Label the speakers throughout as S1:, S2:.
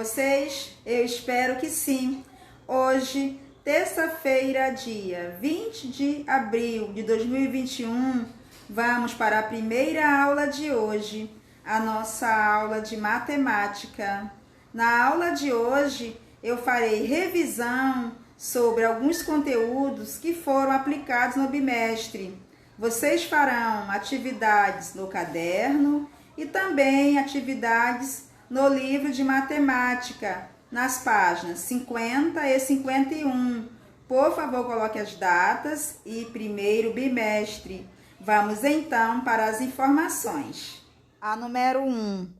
S1: vocês? Eu espero que sim. Hoje, terça-feira, dia 20 de abril de 2021, vamos para a primeira aula de hoje, a nossa aula de matemática. Na aula de hoje, eu farei revisão sobre alguns conteúdos que foram aplicados no bimestre. Vocês farão atividades no caderno e também atividades no livro de matemática, nas páginas 50 e 51. Por favor, coloque as datas e primeiro bimestre. Vamos então para as informações. A número 1.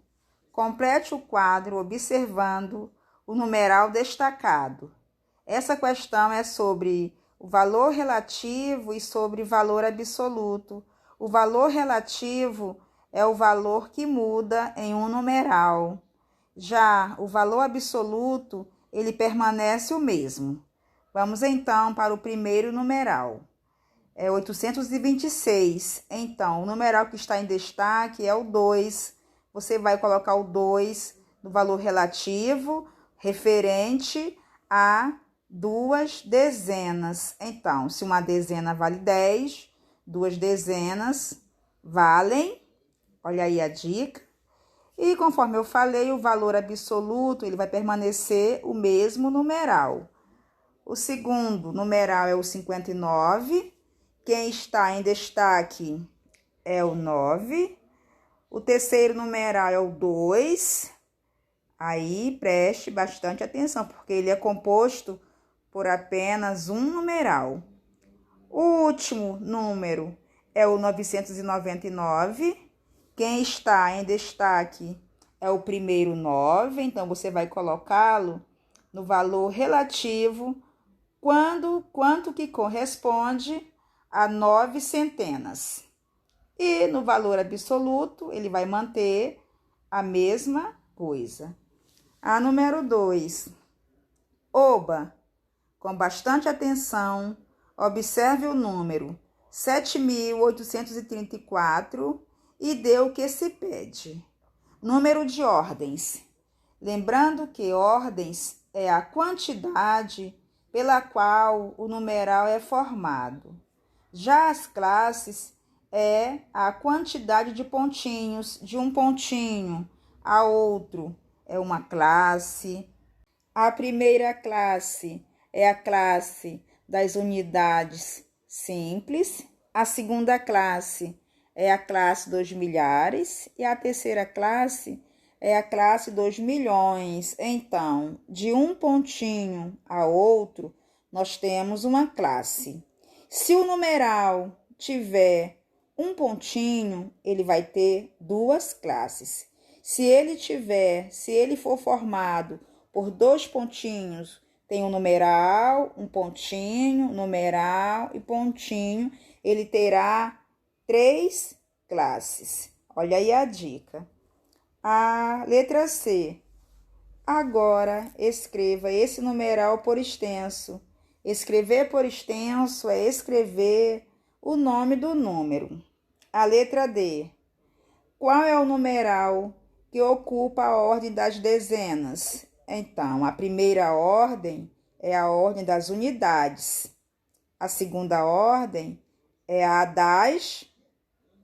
S1: Complete o quadro observando o numeral destacado. Essa questão é sobre o valor relativo e sobre valor absoluto. O valor relativo é o valor que muda em um numeral. Já o valor absoluto, ele permanece o mesmo. Vamos então para o primeiro numeral. É 826. Então, o numeral que está em destaque é o 2. Você vai colocar o 2 no valor relativo, referente a duas dezenas. Então, se uma dezena vale 10, duas dezenas valem, olha aí a dica. E conforme eu falei, o valor absoluto, ele vai permanecer o mesmo numeral. O segundo numeral é o 59. Quem está em destaque é o 9. O terceiro numeral é o 2. Aí preste bastante atenção, porque ele é composto por apenas um numeral. O último número é o 999. Quem está em destaque é o primeiro 9, então você vai colocá-lo no valor relativo quanto que corresponde a 9 centenas. E no valor absoluto, ele vai manter a mesma coisa. A número 2. Oba! Com bastante atenção, observe o número 7.834 e dê o que se pede. Número de ordens. Lembrando que ordens é a quantidade pela qual o numeral é formado. Já as classes é a quantidade de pontinhos, de um pontinho a outro é uma classe. A primeira classe é a classe das unidades simples. A segunda classe é a classe dos milhares. E a terceira classe é a classe dos milhões. Então, de um pontinho a outro, nós temos uma classe. Se o numeral tiver um pontinho, ele vai ter duas classes. Se ele for formado por dois pontinhos, tem um numeral, um pontinho, numeral e pontinho, ele terá três classes. Olha aí a dica. A letra C. Agora, escreva esse numeral por extenso. Escrever por extenso é escrever o nome do número. A letra D. Qual é o numeral que ocupa a ordem das dezenas? Então, a primeira ordem é a ordem das unidades. A segunda ordem é a das,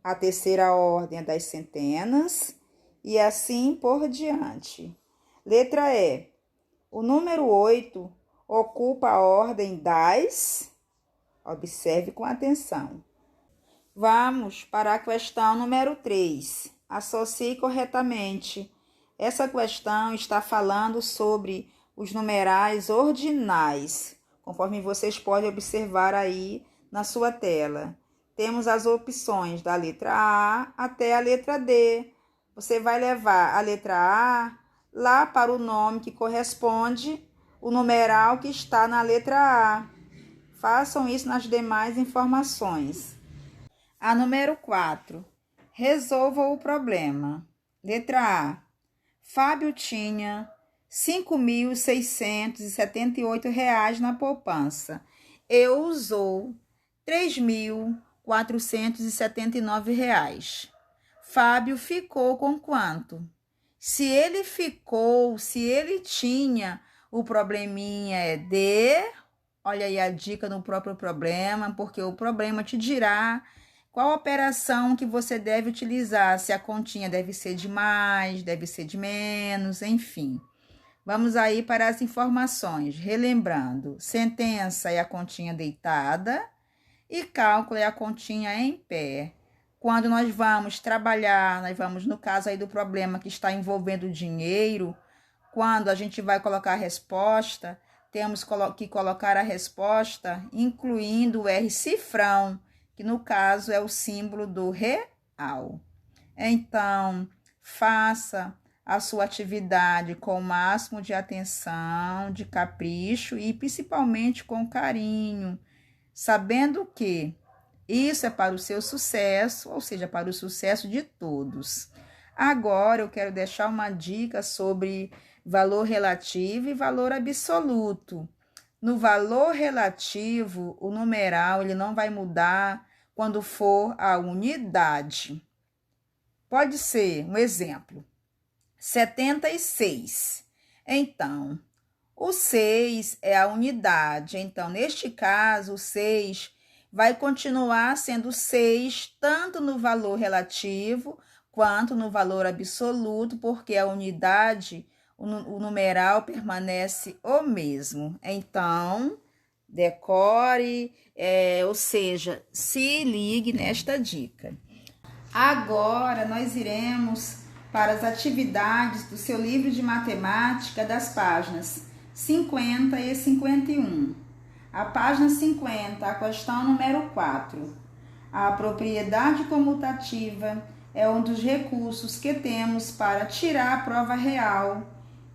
S1: a terceira ordem é das centenas e assim por diante. Letra E. O número 8 ocupa a ordem das, observe com atenção. Vamos para a questão número 3. Associe corretamente. Essa questão está falando sobre os numerais ordinais, conforme vocês podem observar aí na sua tela. Temos as opções da letra A até a letra D. Você vai levar a letra A lá para o nome que corresponde o numeral que está na letra A. Façam isso nas demais informações. A número 4. Resolva o problema. Letra A. Fábio tinha R$ 5.678 na poupança e usou R$ 3.479. Fábio ficou com quanto? Se ele ficou, se ele tinha o probleminha é de... Olha aí a dica no próprio problema, porque o problema te dirá qual operação que você deve utilizar, se a continha deve ser de mais, deve ser de menos, enfim. Vamos aí para as informações. Relembrando, sentença é a continha deitada e cálculo é a continha em pé. Quando nós vamos trabalhar, nós vamos, no caso aí do problema que está envolvendo dinheiro, quando a gente vai colocar a resposta, temos que colocar a resposta incluindo o R cifrão, que no caso é o símbolo do real. Então, faça a sua atividade com o máximo de atenção, de capricho e principalmente com carinho, sabendo que isso é para o seu sucesso, ou seja, para o sucesso de todos. Agora eu quero deixar uma dica sobre valor relativo e valor absoluto. No valor relativo, o numeral ele não vai mudar quando for a unidade. Pode ser, um exemplo, 76. Então, o 6 é a unidade. Então, neste caso, o 6 vai continuar sendo 6, tanto no valor relativo quanto no valor absoluto, porque a unidade, o numeral permanece o mesmo. Então, decore, ou seja, se ligue nesta dica. Agora, nós iremos para as atividades do seu livro de matemática das páginas 50 e 51. A página 50, a questão número 4. A propriedade comutativa é um dos recursos que temos para tirar a prova real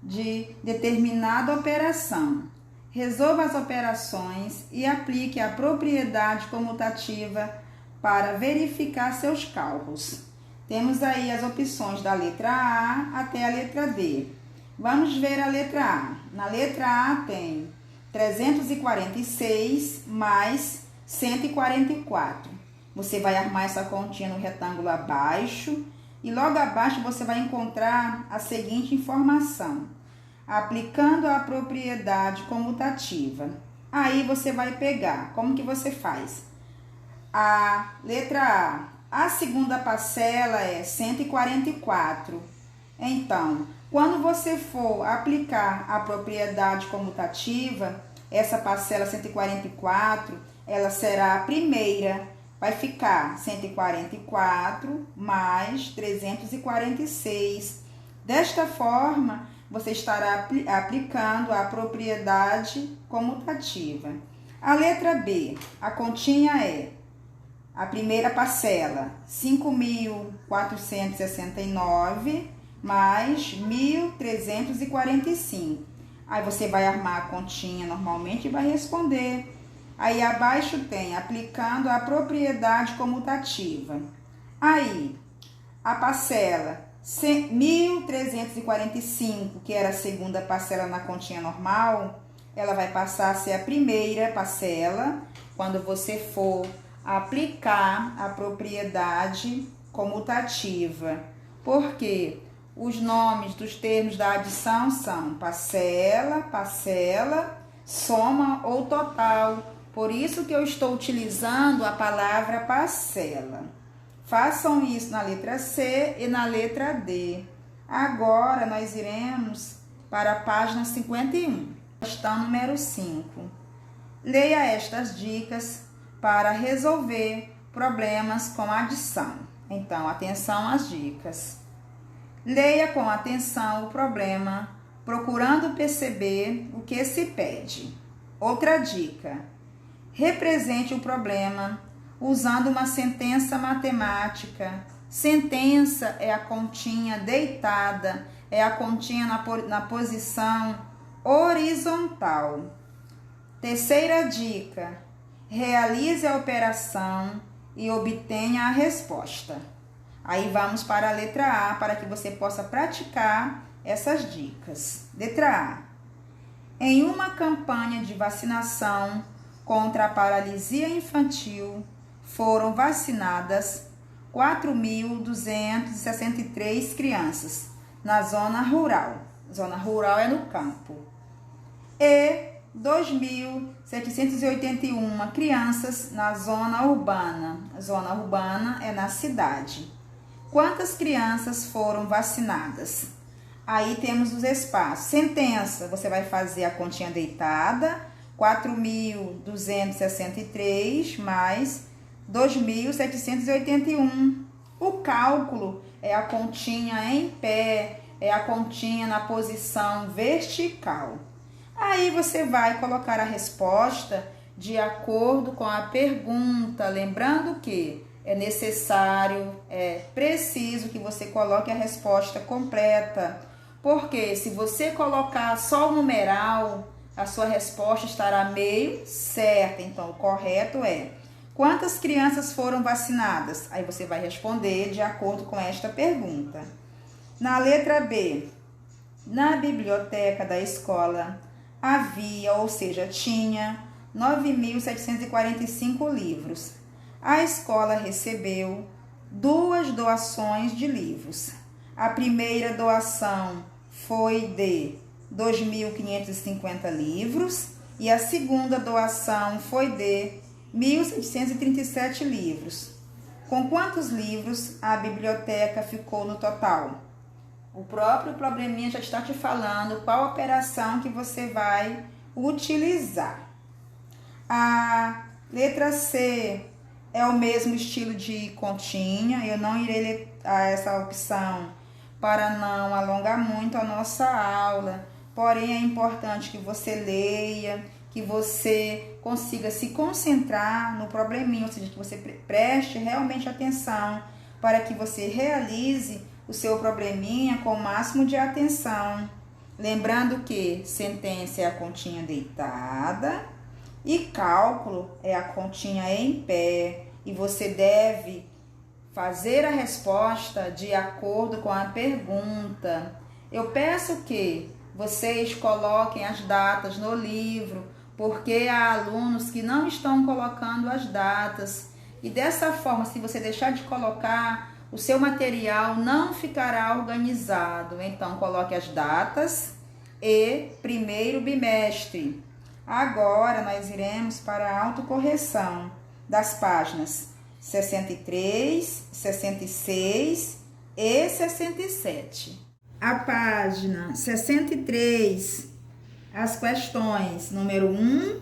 S1: de determinada operação. Resolva as operações e aplique a propriedade comutativa para verificar seus cálculos. Temos aí as opções da letra A até a letra D. Vamos ver a letra A. Na letra A tem 346 mais 144. Você vai armar essa continha no retângulo abaixo e logo abaixo você vai encontrar a seguinte informação. Aplicando a propriedade comutativa. Aí você vai pegar. Como que você faz? A letra A segunda parcela é 144. Então, quando você for aplicar a propriedade comutativa, essa parcela 144, ela será a primeira. Vai ficar 144 mais 346. Desta forma, você estará aplicando a propriedade comutativa. A letra B, a continha é a primeira parcela, 5.469 mais 1.345. Aí você vai armar a continha normalmente e vai responder. Aí abaixo tem aplicando a propriedade comutativa. Aí a parcela 1.345, que era a segunda parcela na continha normal, ela vai passar a ser a primeira parcela quando você for aplicar a propriedade comutativa. Porque os nomes dos termos da adição são parcela, parcela, soma ou total. Por isso que eu estou utilizando a palavra parcela. Façam isso na letra C e na letra D. Agora, nós iremos para a página 51, questão número 5. Leia estas dicas para resolver problemas com adição. Então, atenção às dicas. Leia com atenção o problema, procurando perceber o que se pede. Outra dica. Represente o problema usando uma sentença matemática. Sentença é a continha deitada, é a continha na posição horizontal. Terceira dica. Realize a operação e obtenha a resposta. Aí vamos para a letra A, para que você possa praticar essas dicas. Letra A. Em uma campanha de vacinação contra a paralisia infantil, foram vacinadas 4.263 crianças na zona rural. Zona rural é no campo. E 2.781 crianças na zona urbana. A zona urbana é na cidade. Quantas crianças foram vacinadas? Aí temos os espaços. Sentença, você vai fazer a continha deitada, 4.263 mais 2.781. O cálculo é a continha em pé, é a continha na posição vertical. Aí você vai colocar a resposta de acordo com a pergunta, lembrando que é necessário, é preciso que você coloque a resposta completa, porque se você colocar só o numeral, a sua resposta estará meio certa. Então, o correto é: quantas crianças foram vacinadas? Aí você vai responder de acordo com esta pergunta. Na letra B, na biblioteca da escola havia, ou seja, tinha 9.745 livros. A escola recebeu 2 doações de livros. A primeira doação foi de 2.550 livros e a segunda doação foi de 1.737 livros. Com quantos livros a biblioteca ficou no total? O próprio probleminha já está te falando qual operação que você vai utilizar. A letra C é o mesmo estilo de continha. Eu não irei ler essa opção para não alongar muito a nossa aula. Porém, é importante que você leia, que você consiga se concentrar no probleminha, ou seja, que você preste realmente atenção para que você realize o seu probleminha com o máximo de atenção. Lembrando que sentença é a continha deitada e cálculo é a continha em pé. E você deve fazer a resposta de acordo com a pergunta. Eu peço que vocês coloquem as datas no livro, porque há alunos que não estão colocando as datas. E dessa forma, se você deixar de colocar, o seu material não ficará organizado. Então, coloque as datas e primeiro bimestre. Agora, nós iremos para a autocorreção das páginas 63, 66 e 67. A página 63, as questões número 1,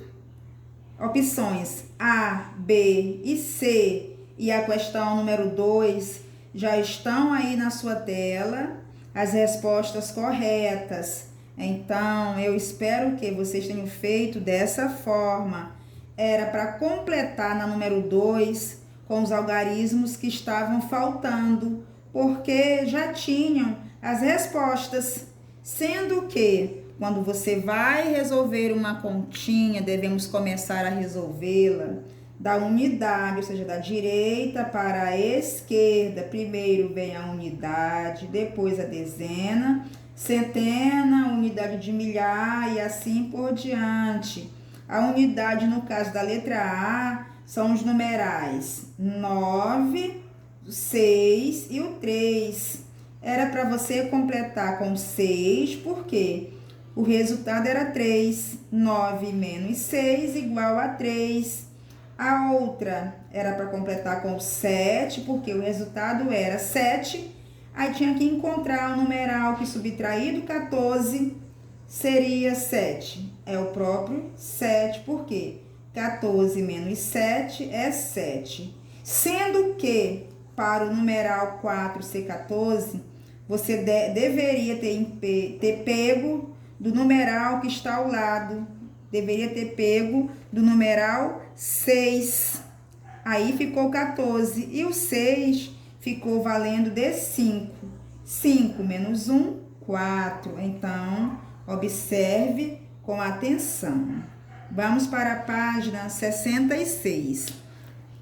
S1: opções A, B e C e a questão número 2 já estão aí na sua tela, as respostas corretas. Então, eu espero que vocês tenham feito dessa forma. Era para completar na número 2 com os algarismos que estavam faltando, porque já tinham as respostas, sendo que quando você vai resolver uma continha, devemos começar a resolvê-la da unidade, ou seja, da direita para a esquerda. Primeiro vem a unidade, depois a dezena, centena, unidade de milhar e assim por diante. A unidade, no caso da letra A, são os numerais 9, 6 e o 3. Era para você completar com 6, porque o resultado era 3. 9 menos 6 igual a 3. A outra era para completar com 7, porque o resultado era 7. Aí tinha que encontrar o numeral que subtraído 14 seria 7. É o próprio 7, porque 14 menos 7 é 7. Sendo que, para o numeral 4 ser 14, você deveria ter pego do numeral que está ao lado. Deveria ter pego do numeral 6. Aí ficou 14. E o 6 ficou valendo de 5. 5 menos 1, 4. Então, observe com atenção. Vamos para a página 66.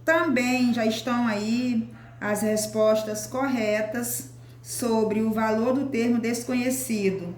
S1: Também já estão aí as respostas corretas sobre o valor do termo desconhecido.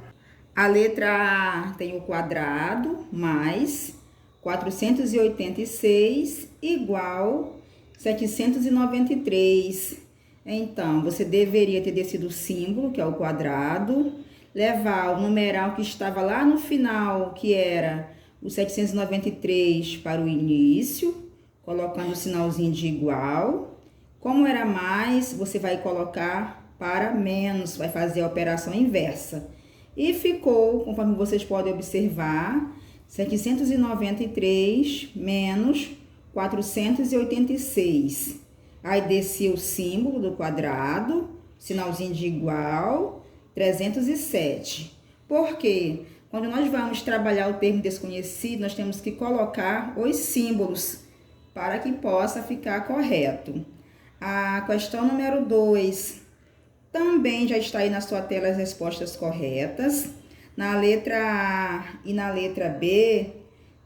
S1: A letra A tem o quadrado mais 486 igual 793. Então, você deveria ter descido o símbolo, que é o quadrado, levar o numeral que estava lá no final, que era o 793, para o início, colocando o sinalzinho de igual. Como era mais, você vai colocar para menos, vai fazer a operação inversa. E ficou, conforme vocês podem observar, 793 menos 486. Aí desci o símbolo do quadrado, sinalzinho de igual, 307. Por quê? Quando nós vamos trabalhar o termo desconhecido, nós temos que colocar os símbolos para que possa ficar correto. A questão número 2 também já está aí na sua tela as respostas corretas. Na letra A e na letra B,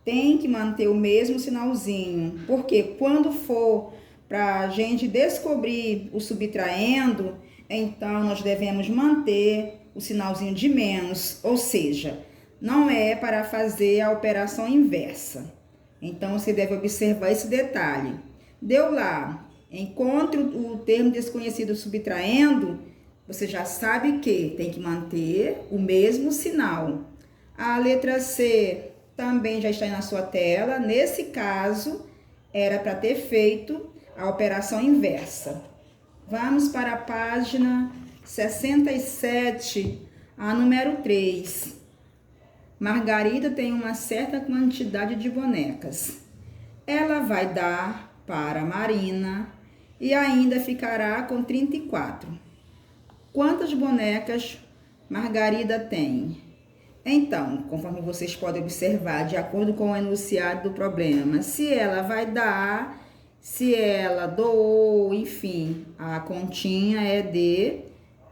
S1: tem que manter o mesmo sinalzinho, porque quando for para a gente descobrir o subtraindo, então nós devemos manter o sinalzinho de menos, ou seja, não é para fazer a operação inversa. Então você deve observar esse detalhe. Deu lá, encontre o termo desconhecido subtraindo, você já sabe que tem que manter o mesmo sinal. A letra C também já está aí na sua tela. Nesse caso, era para ter feito a operação inversa. Vamos para a página 67, a número 3. Margarida tem uma certa quantidade de bonecas. Ela vai dar para Marina e ainda ficará com 34. Quantas bonecas Margarida tem? Então, conforme vocês podem observar, de acordo com o enunciado do problema, se ela vai dar, se ela doou, enfim, a continha é de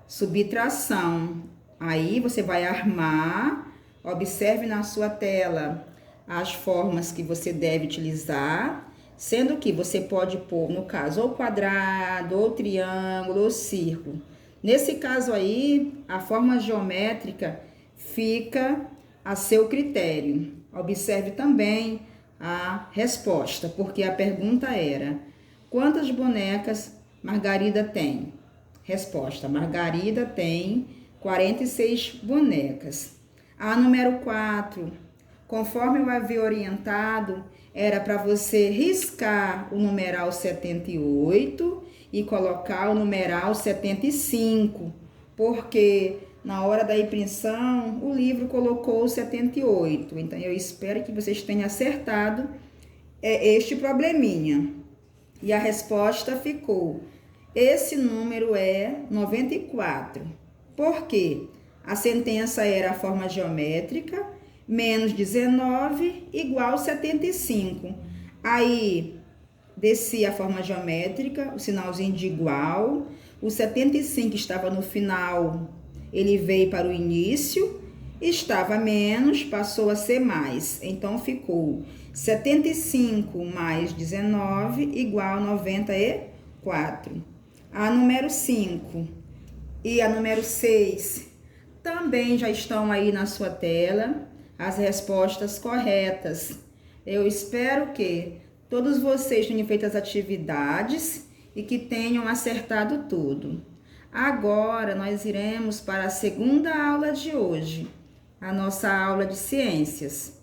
S1: subtração. Aí você vai armar, observe na sua tela as formas que você deve utilizar, sendo que você pode pôr, no caso, ou quadrado, ou triângulo, ou círculo. Nesse caso aí, a forma geométrica fica a seu critério. Observe também a resposta, porque a pergunta era: quantas bonecas Margarida tem? Resposta: Margarida tem 46 bonecas. A número 4, conforme eu havia orientado, era para você riscar o numeral 78 e colocar o numeral 75, porque na hora da impressão o livro colocou 78. Então eu espero que vocês tenham acertado este probleminha. E a resposta ficou: esse número é 94. Por quê? A sentença era a forma geométrica, menos 19 igual 75. Aí desci a forma geométrica, o sinalzinho de igual, o 75 estava no final, ele veio para o início, estava menos, passou a ser mais. Então ficou 75 mais 19 igual 94. A número 5 e a número 6 também já estão aí na sua tela as respostas corretas. Eu espero que todos vocês tenham feito as atividades e que tenham acertado tudo. Agora nós iremos para a segunda aula de hoje, a nossa aula de ciências.